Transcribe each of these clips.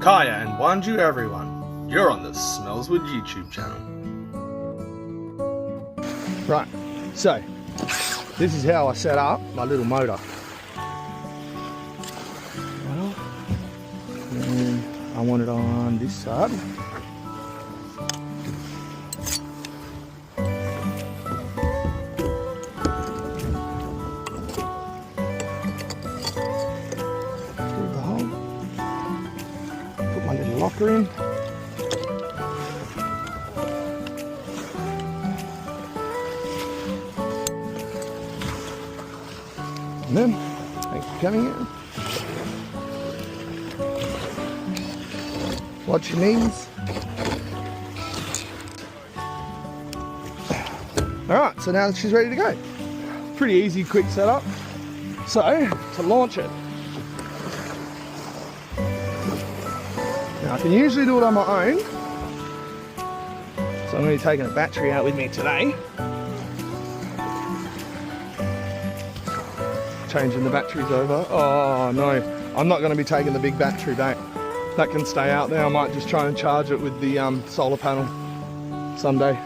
Kaya and Wanju everyone, you're on the Smells With YouTube channel. Right, so this is how I set up my little motor. And I want it on this side. Through the hole. Put my little locker in. And then, thanks for coming in. Watch your knees. Alright, so now she's ready to go. Pretty easy, quick setup. So, to launch it. Now I can usually do it on my own. So I'm going to be taking a battery out with me today. Changing the batteries over. Oh no, I'm not going to be taking the big battery back. That can stay out there. I might just try and charge it with the solar panel someday.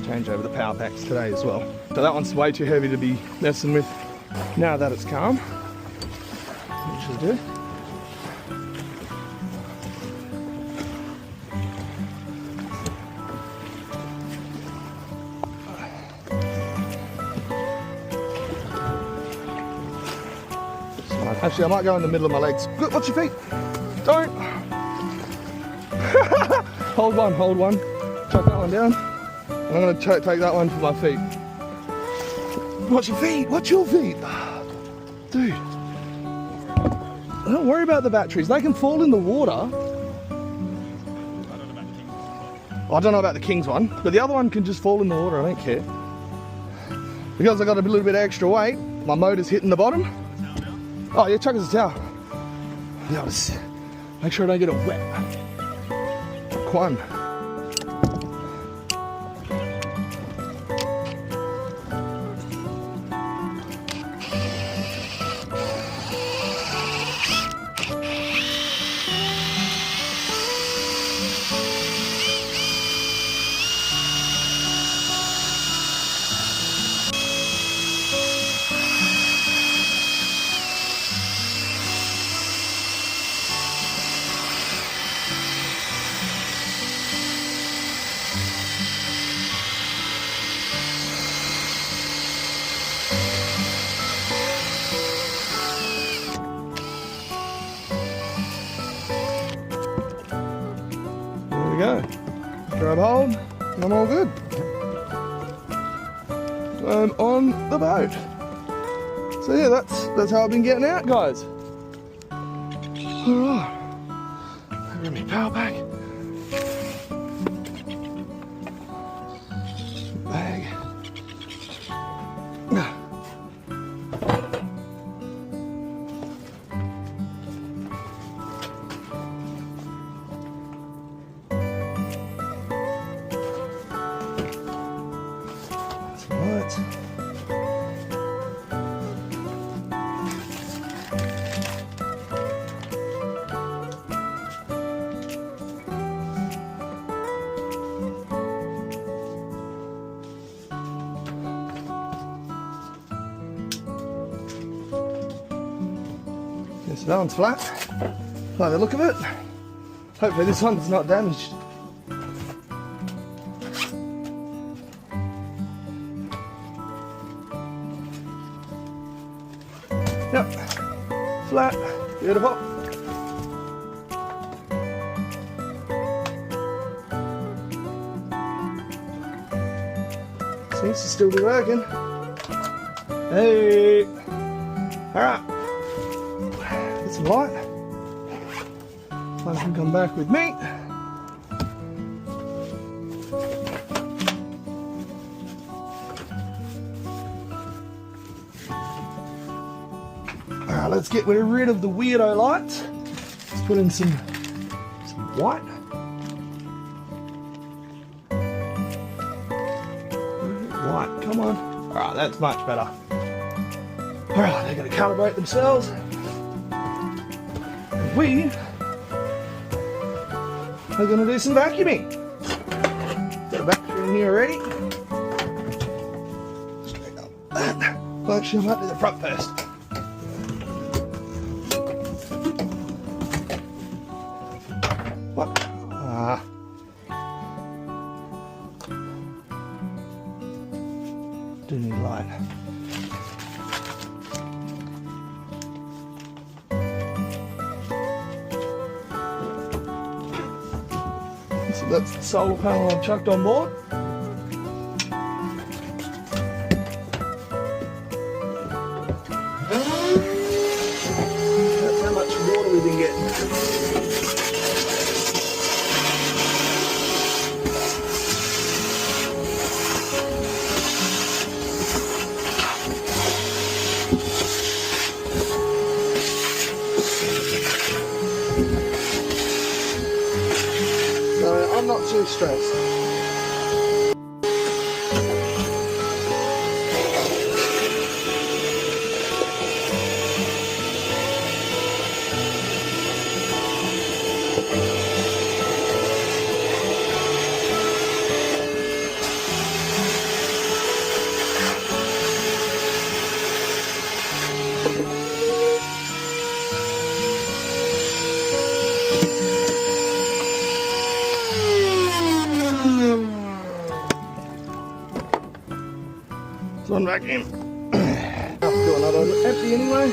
Change over the power packs today as well. So that one's way too heavy to be messing with. Now that it's calm, what should I do? Actually, I might go in the middle of my legs. Watch your feet. Don't. Hold one, hold one. Chuck that one down. I'm going to take that one for my feet. Watch your feet. Watch your feet. Dude. Don't worry about the batteries. They can fall in the water. I don't know about the King's one, but the other one can just fall in the water. I don't care. Because I got a little bit of extra weight, my motor's hitting the bottom. Oh yeah, chuck us a towel. Now just make sure I don't get it wet. One. Go. Grab hold, and I'm all good. I'm on the boat. So yeah, that's how I've been getting out, guys. Alright. Grab my power pack. Bag. So that one's flat, like the look of it. Hopefully this one's not damaged. Yep, flat, beautiful. Seems to still be working. Hey, all right. Some light. I can come back with me. Alright, let's get rid of the weirdo lights. Let's put in some white. White, come on. Alright, that's much better. Alright, they're going to calibrate themselves. We we're going to do some vacuuming. Got a battery in here already. Straight up. Well, actually, I might do the front first. What? Do need light. So that's the solar panel I've chucked on board. That's how much water we've been getting. So I'm not too stressed. It's one back in. I'll do another one empty anyway.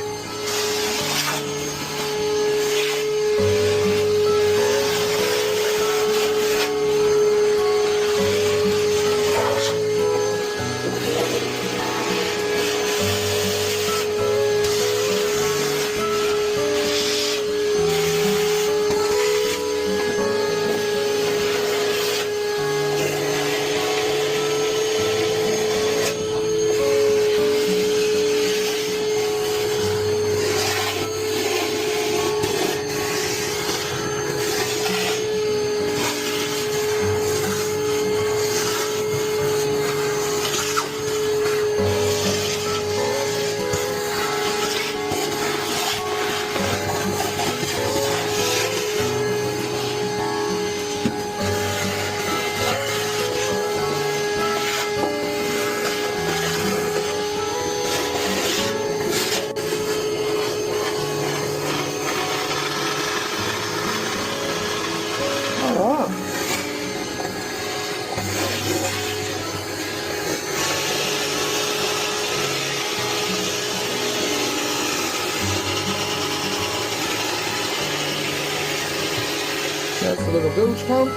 Alright. That's a little bilge pump.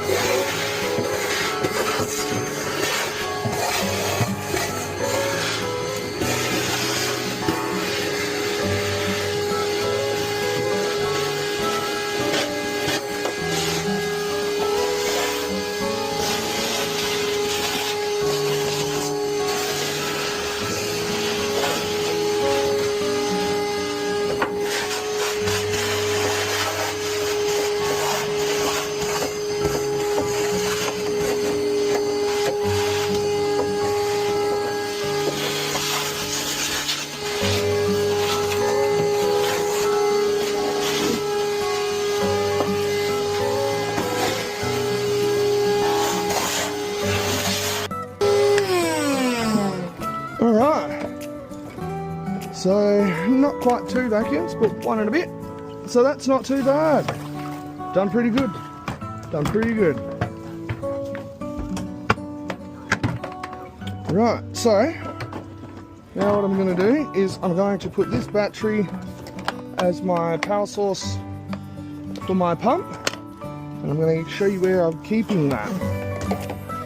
Alright, so not quite 2 vacuums, but 1 and a bit. So that's not too bad. Done pretty good. Done pretty good. Right, so now what I'm going to do is I'm going to put this battery as my power source for my pump. And I'm going to show you where I'm keeping that.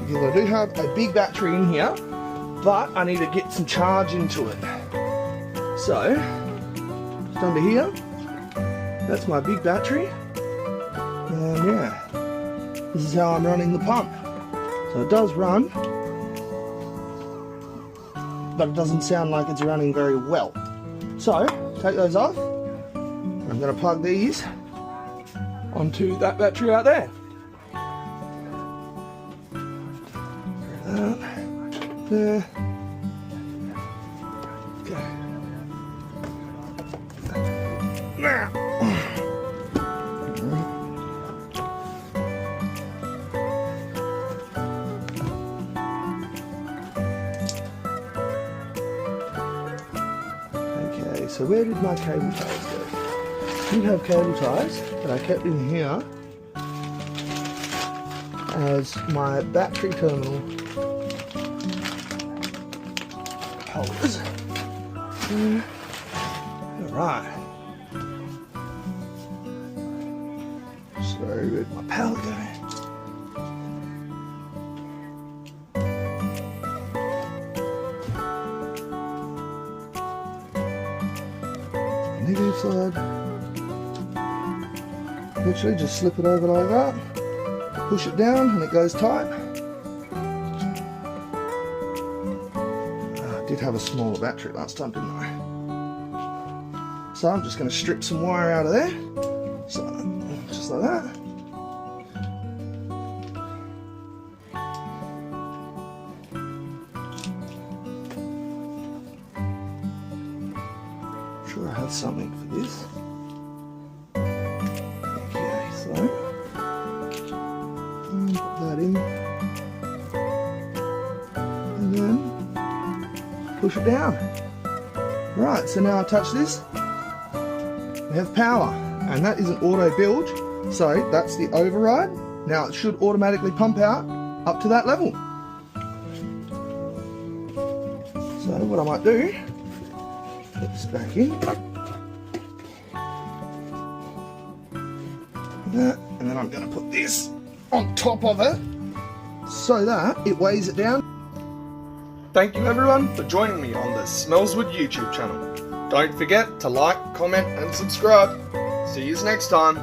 Because I do have a big battery in here, but I need to get some charge into it. So, just under here, that's my big battery. And yeah, this is how I'm running the pump. So it does run, but it doesn't sound like it's running very well. So, take those off. I'm going to plug these onto that battery out there. There. Okay. Now, so where did my cable ties go? I did have cable ties that I kept in here as my battery terminal holders. Alright. So where'd my power go? Negative side. Literally just slip it over like that. Push it down and it goes tight. I did have a smaller battery last time, didn't I? So I'm just going to strip some wire out of there. So just like that. I'm sure I have something for this. Okay, so put that in, and then push it down. Right, so now I touch this, we have power, and that is an auto bilge, so that's the override. Now it should automatically pump out up to that level. So what I might do, put this back in, that, and then I'm going to put this on top of it so that it weighs it down. Thank you everyone for joining me on the Smellswood YouTube channel. Don't forget to like, comment and subscribe. See you next time.